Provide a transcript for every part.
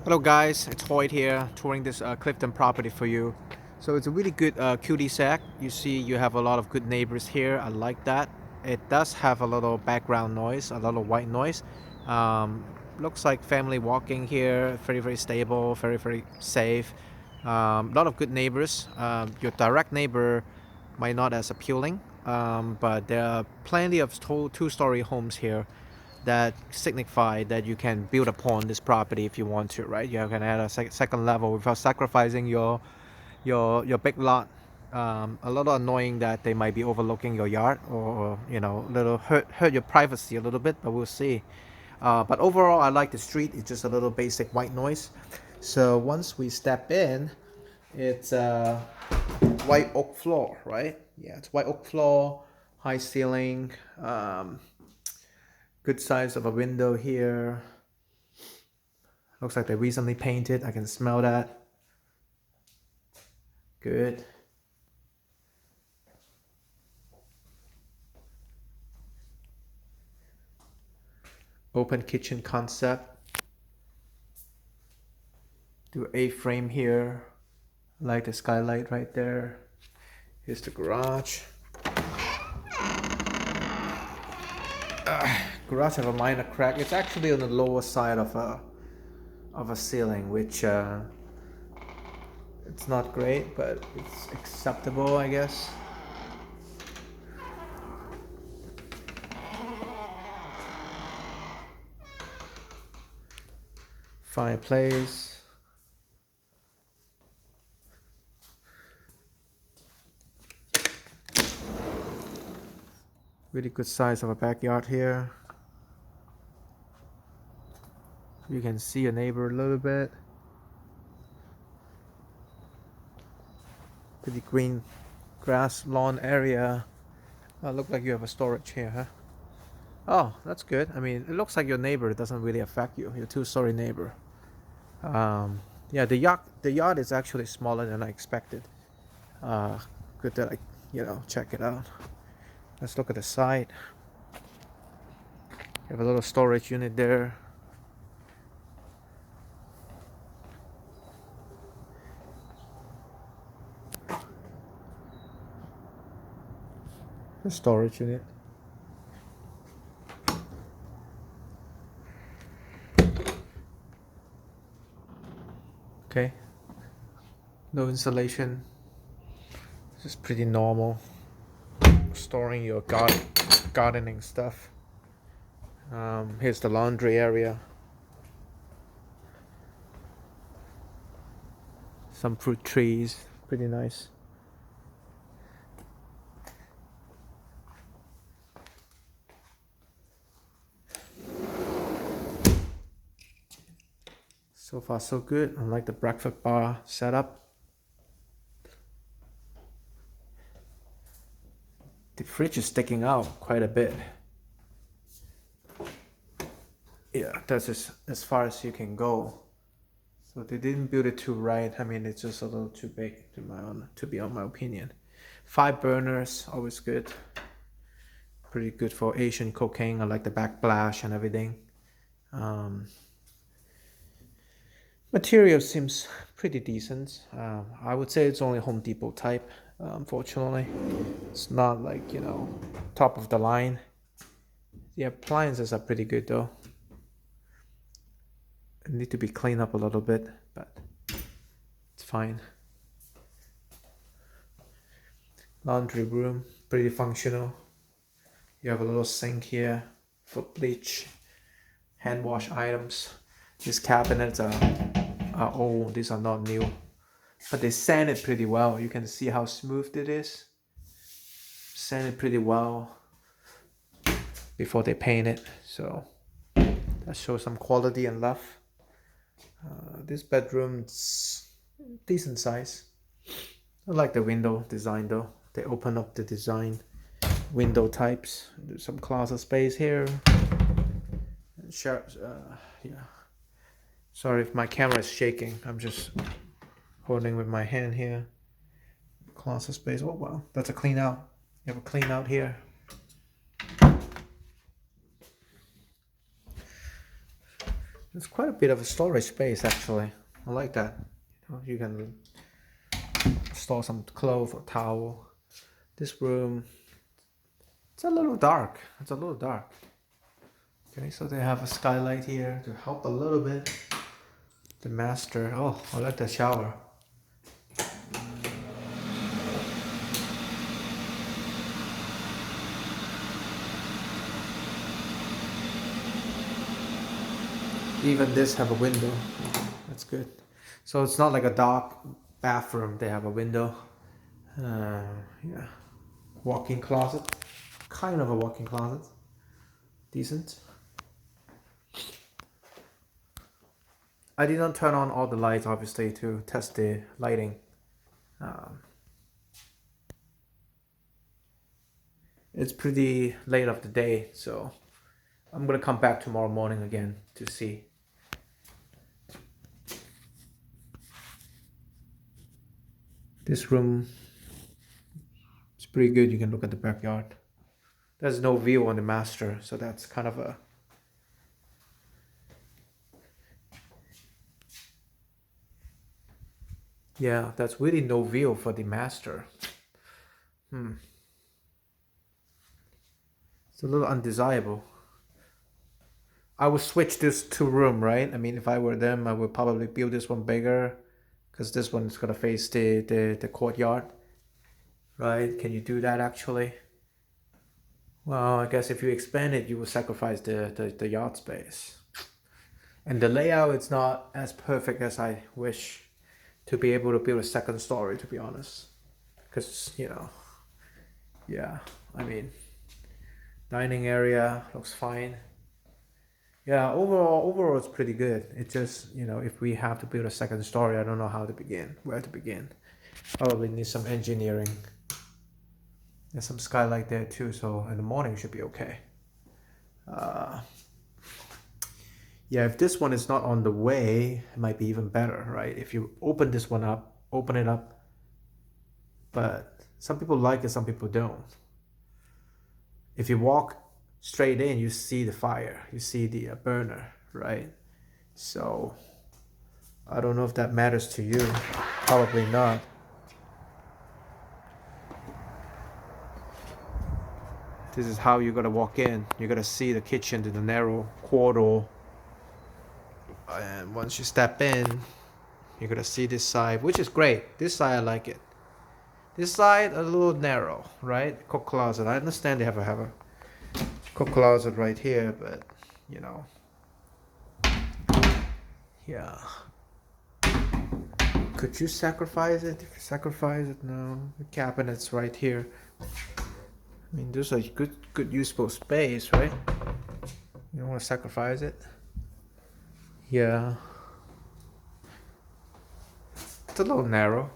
Hello guys, it's Hoyt here touring this Clifton property for you. So it's a really good cul-de-sac. You see you have a lot of good neighbors here. I like that. It does have a little background noise, a little white noise. Um, Looks like family walking here, very stable, very safe. A lot of good neighbors. Your direct neighbor might not as appealing, but there are plenty of two-story homes here that signify that you can build upon this property if you want to, right? You can add a second level without sacrificing your big lot. A little annoying that they might be overlooking your yard, or a little hurt your privacy a little bit, but we'll see. But overall, I like the street. It's just a little basic white noise. So once we step in, it's white oak floor, right? Yeah, it's white oak floor, high ceiling. Good size of a window here. Looks like they recently painted. I can smell that. Good. Open kitchen concept. Do A-frame here. Like the skylight right there. Here's the garage. Garage have a minor crack. It's actually on the lower side of a ceiling, which it's not great, but it's acceptable, I guess. Fireplace. Really good size of a backyard here. You can see your neighbor a little bit. Pretty green grass lawn area. Look like you have a storage here, huh? Oh, that's good. I mean, it looks like your neighbor doesn't really affect you. Your two-story neighbor. Yeah, the yard is actually smaller than I expected. Good that I, check it out. Let's look at the side. You have a little storage unit there. The storage unit. Okay. No insulation. This is pretty normal. Storing your gardening stuff. Here's the laundry area. Some fruit trees. Pretty nice. So far so good. I like the breakfast bar setup. The fridge is sticking out quite a bit. Yeah, that's as far as you can go. So they didn't build it too right. I mean, it's just a little too big to be on my opinion. 5 burners, always good. Pretty good for Asian cooking. I like the backsplash and everything. Material seems pretty decent. I would say it's only Home Depot type. Unfortunately, it's not like top of the line. The appliances are pretty good though. Need to be cleaned up a little bit, but it's fine. Laundry room, pretty functional. You have a little sink here for bleach, hand wash items. These cabinets are old, these are not new. But they sand it pretty well. You can see how smooth it is. Sand it pretty well before they paint it. So that shows some quality and love. This bedroom's decent size. I like the window design though. They open up the design window types. There's some closet space here. Yeah. Sorry if my camera is shaking. I'm just holding with my hand here. Closet space. Oh wow, that's a clean out. You have a clean out here. It's quite a bit of a storage space actually. I like that. You can store some clothes or towel. This room, it's a little dark. It's a little dark. Okay, so they have a skylight here to help a little bit. The master. Oh, I like the shower. Even this have a window. That's good. So it's not like a dark bathroom. They have a window. Yeah. Walk-in closet. Kind of a walk-in closet. Decent. I did not turn on all the lights, obviously, to test the lighting. It's pretty late of the day, so I'm gonna come back tomorrow morning again to see. This room is pretty good. You can look at the backyard. There's no view on the master, so that's kind of a... Yeah, that's really no view for the master. It's a little undesirable. I would switch this to room, right? I mean, if I were them, I would probably build this one bigger, because this one is gonna face the courtyard, right? Can you do that actually? Well, I guess if you expand it, you will sacrifice the yard space. And the layout is not as perfect as I wish to be able to build a second story, to be honest. Because, you know, yeah, I mean, dining area looks fine. Yeah, overall it's pretty good. It's just, you know, if we have to build a second story, I don't know how to begin, where to begin. Probably need some engineering. There's some skylight there too, so in the morning should be okay. Yeah, if this one is not on the way, it might be even better, right? If you open this one up, open it up. But some people like it, some people don't. If you walk straight in, you see the fire, you see the burner, right? So I don't know if that matters to you. Probably not. This is how you're gonna walk in. You're gonna see the kitchen to the narrow corridor. And once you step in, you're gonna see this side, which is great. This side I like it. This side a little narrow, right? Cook closet. I understand they have a cook closet right here, but you know, yeah. Could you sacrifice it? If you sacrifice it, no. The cabinet's right here. I mean, there's a good useful space, right? You don't want to sacrifice it. Yeah. It's a little narrow.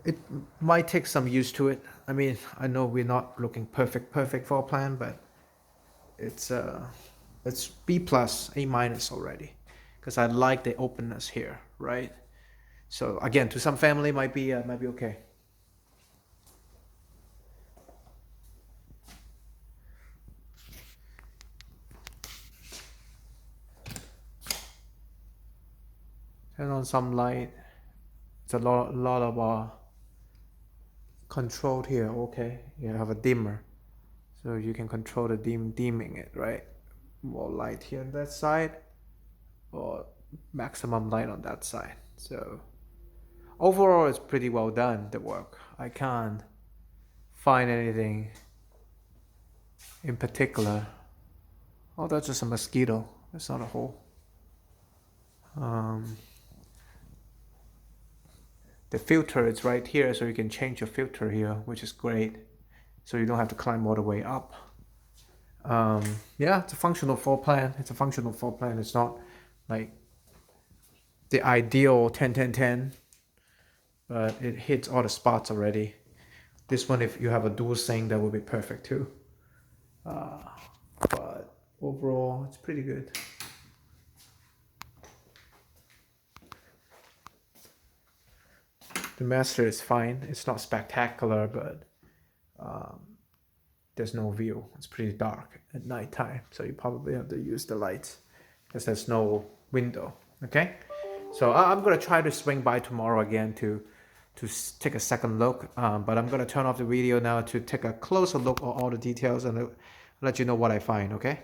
It might take some use to it. I mean, I know we're not looking perfect floor plan, but it's B plus, A minus already, because I like the openness here, right? So again, to some family might be okay. Turn on some light. It's a lot of controlled here. Okay, you have a dimmer, so you can control the dimming it, right? More light here on that side, or maximum light on that side. So overall, it's pretty well done, the work. I can't find anything in particular. Oh, that's just a mosquito. That's not a hole. The filter is right here, so you can change your filter here, which is great. So you don't have to climb all the way up. Yeah, it's a functional floor plan. It's a functional floor plan. It's not like the ideal 10-10-10, but it hits all the spots already. This one, if you have a dual sink, that would be perfect too. But overall, it's pretty good. The master is fine. It's not spectacular, but there's no view. It's pretty dark at nighttime, so you probably have to use the lights because there's no window. Okay, so I'm gonna try to swing by tomorrow again to take a second look, but I'm gonna turn off the video now to take a closer look at all the details and let you know what I find. Okay.